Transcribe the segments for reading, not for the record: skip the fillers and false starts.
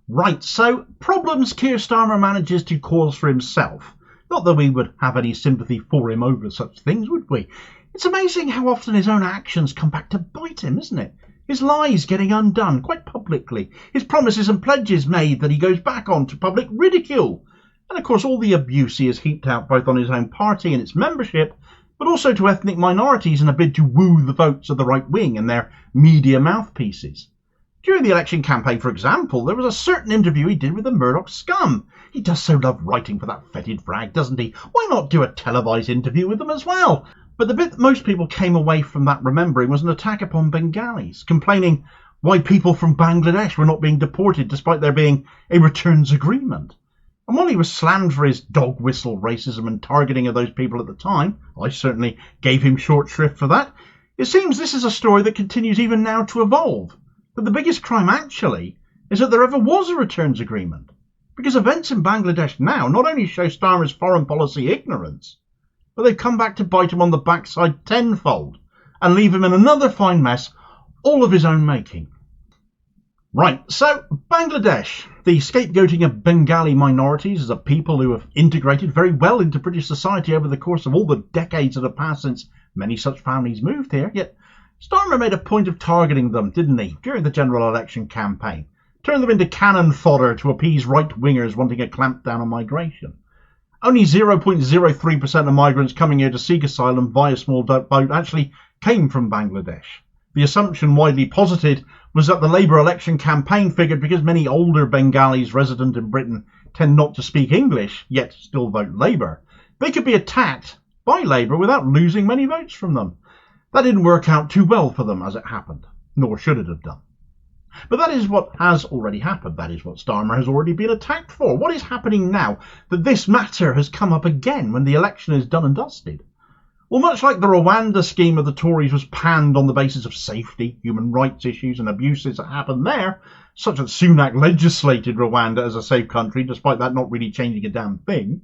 Right, so problems Keir Starmer manages to cause for himself. Not that we would have any sympathy for him over such things, would we? It's amazing how often his own actions come back to bite him, isn't it? His lies getting undone quite publicly, his promises and pledges made that he goes back on to public ridicule, and of course all the abuse he has heaped out both on his own party and its membership, but also to ethnic minorities in a bid to woo the votes of the right wing and their media mouthpieces. During the election campaign, for example, there was a certain interview he did with the Murdoch scum. He does so love writing for that fetid frag, doesn't he? Why not do a televised interview with them as well? But the bit that most people came away from that remembering was an attack upon Bengalis, complaining why people from Bangladesh were not being deported despite there being a returns agreement. And while he was slammed for his dog whistle racism and targeting of those people at the time, I certainly gave him short shrift for that, it seems this is a story that continues even now to evolve. But the biggest crime actually is that there ever was a returns agreement, because events in Bangladesh now not only show Starmer's foreign policy ignorance, but they've come back to bite him on the backside tenfold and leave him in another fine mess, all of his own making. Right, so Bangladesh, the scapegoating of Bengali minorities as a people who have integrated very well into British society over the course of all the decades that have passed since many such families moved here, yet Starmer made a point of targeting them, didn't he, during the general election campaign? Turned them into cannon fodder to appease right-wingers wanting a clampdown on migration. Only 0.03% of migrants coming here to seek asylum via small boat actually came from Bangladesh. The assumption widely posited was that the Labour election campaign figured because many older Bengalis resident in Britain tend not to speak English, yet still vote Labour, they could be attacked by Labour without losing many votes from them. That didn't work out too well for them as it happened, nor should it have done. But that is what has already happened. That is what Starmer has already been attacked for. What is happening now that this matter has come up again when the election is done and dusted? Well, much like the Rwanda scheme of the Tories was panned on the basis of safety, human rights issues and abuses that happened there, such that Sunak legislated Rwanda as a safe country, despite that not really changing a damn thing,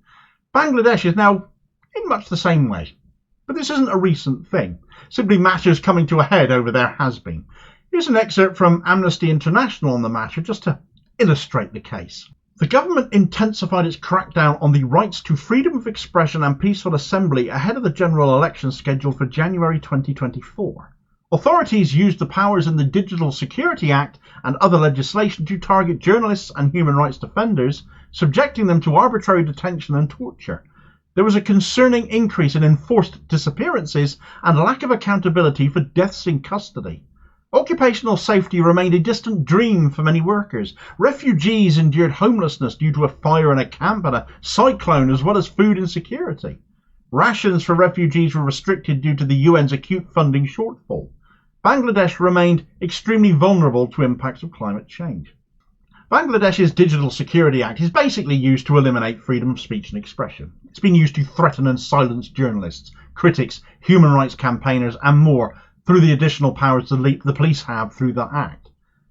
Bangladesh is now in much the same way. But this isn't a recent thing. Simply matters coming to a head over there has been. Here's an excerpt from Amnesty International on the matter, just to illustrate the case. The government intensified its crackdown on the rights to freedom of expression and peaceful assembly ahead of the general election scheduled for January 2024. Authorities used the powers in the Digital Security Act and other legislation to target journalists and human rights defenders, subjecting them to arbitrary detention and torture. There was a concerning increase in enforced disappearances and lack of accountability for deaths in custody. Occupational safety remained a distant dream for many workers. Refugees endured homelessness due to a fire in a camp and a cyclone, as well as food insecurity. Rations for refugees were restricted due to the UN's acute funding shortfall. Bangladesh remained extremely vulnerable to impacts of climate change. Bangladesh's Digital Security Act is basically used to eliminate freedom of speech and expression. It's been used to threaten and silence journalists, critics, human rights campaigners and more through the additional powers the police have through the Act.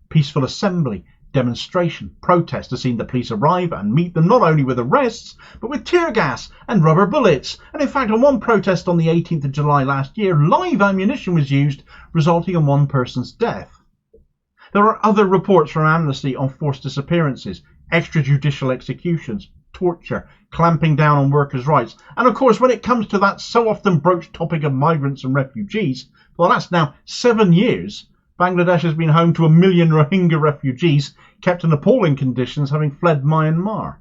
Peaceful assembly, demonstration, protest has seen the police arrive and meet them not only with arrests, but with tear gas and rubber bullets. And in fact, on one protest on the 18th of July last year, live ammunition was used, resulting in one person's death. There are other reports from Amnesty on forced disappearances, extrajudicial executions, torture, clamping down on workers' rights. And of course, when it comes to that so often broached topic of migrants and refugees, for the last now 7 years, Bangladesh has been home to 1 million Rohingya refugees kept in appalling conditions, having fled Myanmar.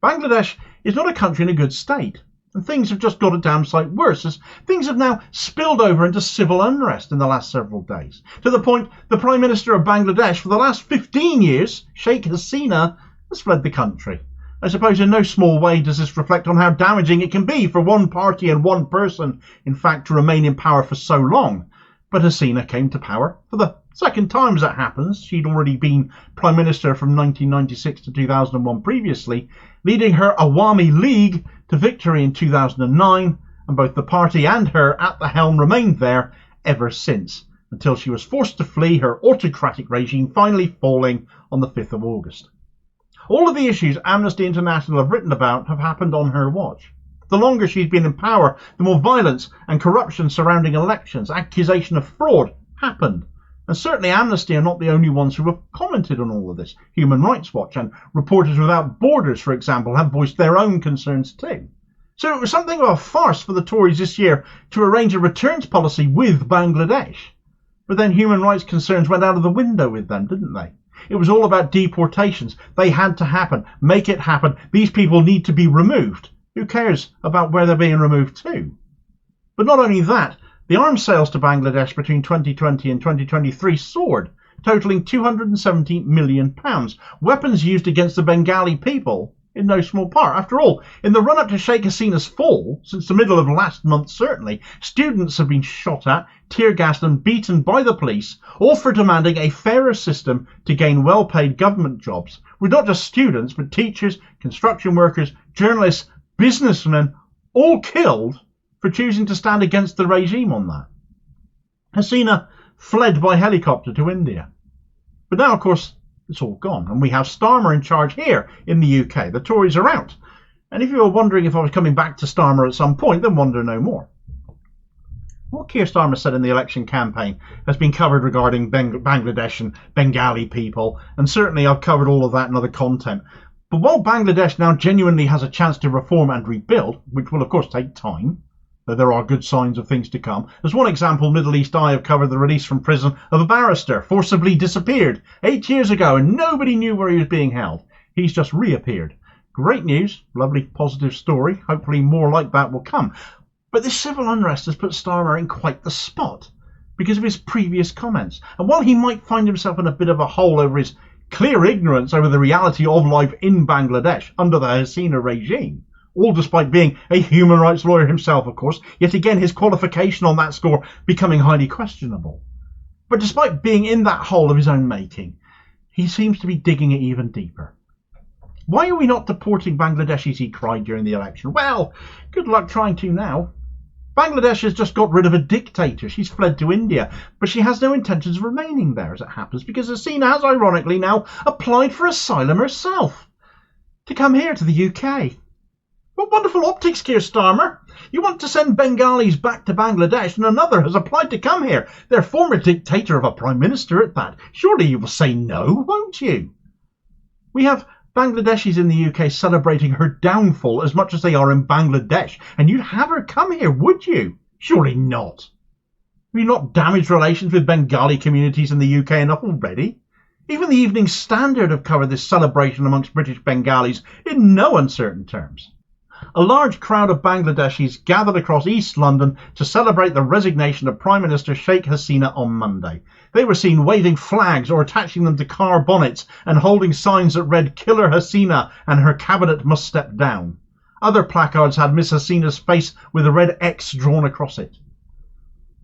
Bangladesh is not a country in a good state, and things have just got a damn sight worse, as things have now spilled over into civil unrest in the last several days, to the point the Prime Minister of Bangladesh for the last 15 years, Sheikh Hasina, has fled the country. I suppose in no small way does this reflect on how damaging it can be for one party and one person, in fact, to remain in power for so long. But Hasina came to power for the second time as it happens. She'd already been Prime Minister from 1996 to 2001 previously, leading her Awami League to victory in 2009, and both the party and her at the helm remained there ever since, until she was forced to flee, her autocratic regime finally falling on the 5th of August. All of the issues Amnesty International have written about have happened on her watch. The longer she's been in power, the more violence and corruption surrounding elections, accusation of fraud happened. And certainly Amnesty are not the only ones who have commented on all of this. Human Rights Watch and Reporters Without Borders, for example, have voiced their own concerns too. So it was something of a farce for the Tories this year to arrange a returns policy with Bangladesh. But then human rights concerns went out of the window with them, didn't they? It was all about deportations. They had to happen. Make it happen. These people need to be removed. Who cares about where they're being removed to? But not only that, the arms sales to Bangladesh between 2020 and 2023 soared, totalling £270 million. Weapons used against the Bengali people in no small part. After all, in the run-up to Sheikh Hasina's fall, since the middle of last month certainly, students have been shot at, tear-gassed and beaten by the police, all for demanding a fairer system to gain well-paid government jobs, with not just students, but teachers, construction workers, journalists, businessmen, all killed for choosing to stand against the regime on that. Hasina fled by helicopter to India. But now, of course, it's all gone, and we have Starmer in charge here in the UK. The Tories are out. And if you were wondering if I was coming back to Starmer at some point, then wonder no more. What Keir Starmer said in the election campaign has been covered regarding Bangladesh and Bengali people, and certainly I've covered all of that in other content. But while Bangladesh now genuinely has a chance to reform and rebuild, which will of course take time, though there are good signs of things to come. As one example, Middle East Eye have covered the release from prison of a barrister forcibly disappeared 8 years ago and nobody knew where he was being held. He's just reappeared. Great news, lovely positive story. Hopefully more like that will come. But this civil unrest has put Starmer in quite the spot because of his previous comments. And while he might find himself in a bit of a hole over his clear ignorance over the reality of life in Bangladesh under the Hasina regime, all despite being a human rights lawyer himself, of course, yet again his qualification on that score becoming highly questionable. But despite being in that hole of his own making, he seems to be digging it even deeper. Why are we not deporting Bangladeshis, he cried during the election. Well, good luck trying to now. Bangladesh has just got rid of a dictator. She's fled to India, but she has no intentions of remaining there, as it happens, because Hasina has ironically now applied for asylum herself to come here to the UK. What wonderful optics, Keir Starmer. You want to send Bengalis back to Bangladesh and another has applied to come here. Their former dictator of a prime minister at that. Surely you will say no, won't you? We have Bangladeshis in the UK celebrating her downfall as much as they are in Bangladesh. And you'd have her come here, would you? Surely not. Have you not damaged relations with Bengali communities in the UK enough already? Even the Evening Standard have covered this celebration amongst British Bengalis in no uncertain terms. A large crowd of Bangladeshis gathered across East London to celebrate the resignation of Prime Minister Sheikh Hasina on Monday. They were seen waving flags or attaching them to car bonnets and holding signs that read "Killer Hasina" and "Her cabinet must step down." Other placards had Miss Hasina's face with a red X drawn across it.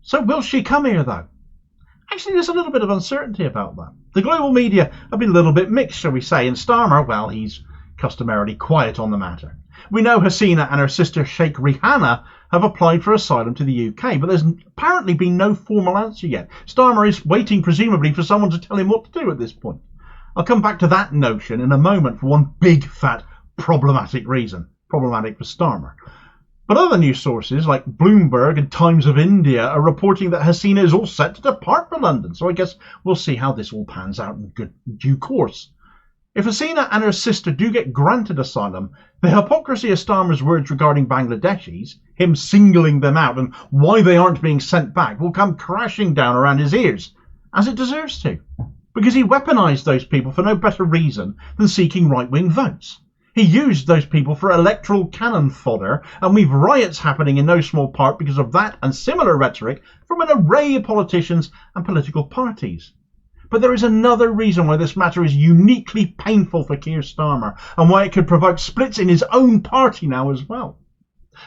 So will she come here though? Actually, there's a little bit of uncertainty about that. The global media have been a little bit mixed, shall we say, and Starmer, well, he's customarily quiet on the matter. We know Hasina and her sister Sheikh Rihanna have applied for asylum to the UK, but there's apparently been no formal answer yet. Starmer is waiting presumably for someone to tell him what to do at this point. I'll come back to that notion in a moment for one big fat problematic reason. Problematic for Starmer. But other news sources like Bloomberg and Times of India are reporting that Hasina is all set to depart for London, so I guess we'll see how this all pans out in due course. If Hasina and her sister do get granted asylum, the hypocrisy of Starmer's words regarding Bangladeshis, him singling them out and why they aren't being sent back, will come crashing down around his ears, as it deserves to, because he weaponised those people for no better reason than seeking right-wing votes. He used those people for electoral cannon fodder, and we've riots happening in no small part because of that and similar rhetoric from an array of politicians and political parties. But there is another reason why this matter is uniquely painful for Keir Starmer and why it could provoke splits in his own party now as well.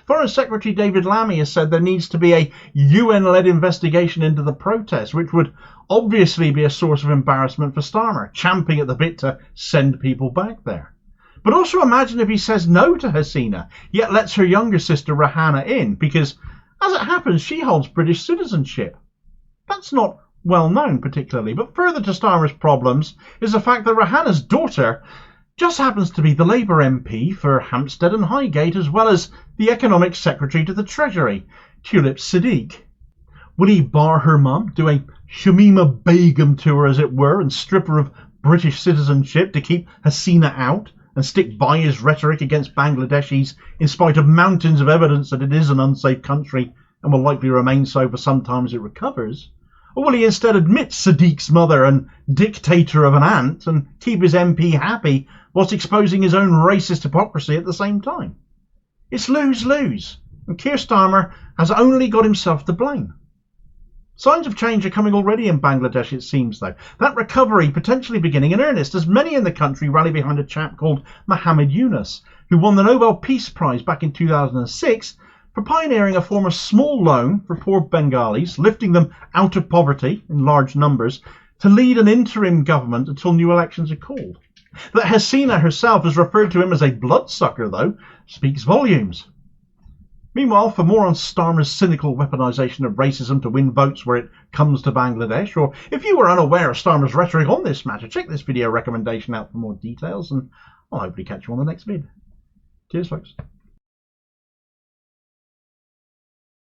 Foreign Secretary David Lammy has said there needs to be a UN-led investigation into the protests, which would obviously be a source of embarrassment for Starmer, champing at the bit to send people back there. But also imagine if he says no to Hasina, yet lets her younger sister Rihanna in, because, as it happens, she holds British citizenship. That's not well known particularly, but further to Starmer's problems is the fact that Rihanna's daughter just happens to be the Labour MP for Hampstead and Highgate, as well as the Economic Secretary to the Treasury, Tulip Siddiq. Would he bar her mum, do a Shamima Begum to her, as it were, and strip her of British citizenship to keep Hasina out and stick by his rhetoric against Bangladeshis in spite of mountains of evidence that it is an unsafe country and will likely remain so for some time as it recovers? Or will he instead admit Sadiq's mother and dictator of an aunt and keep his MP happy whilst exposing his own racist hypocrisy at the same time? It's lose-lose, and Keir Starmer has only got himself to blame. Signs of change are coming already in Bangladesh, it seems, though. That recovery potentially beginning in earnest, as many in the country rally behind a chap called Muhammad Yunus, who won the Nobel Peace Prize back in 2006 for pioneering a form of small loan for poor Bengalis, lifting them out of poverty in large numbers, to lead an interim government until new elections are called. That Hasina herself has referred to him as a bloodsucker, though, speaks volumes. Meanwhile, for more on Starmer's cynical weaponisation of racism to win votes where it comes to Bangladesh, or if you were unaware of Starmer's rhetoric on this matter, check this video recommendation out for more details, and I'll hopefully catch you on the next vid. Cheers, folks.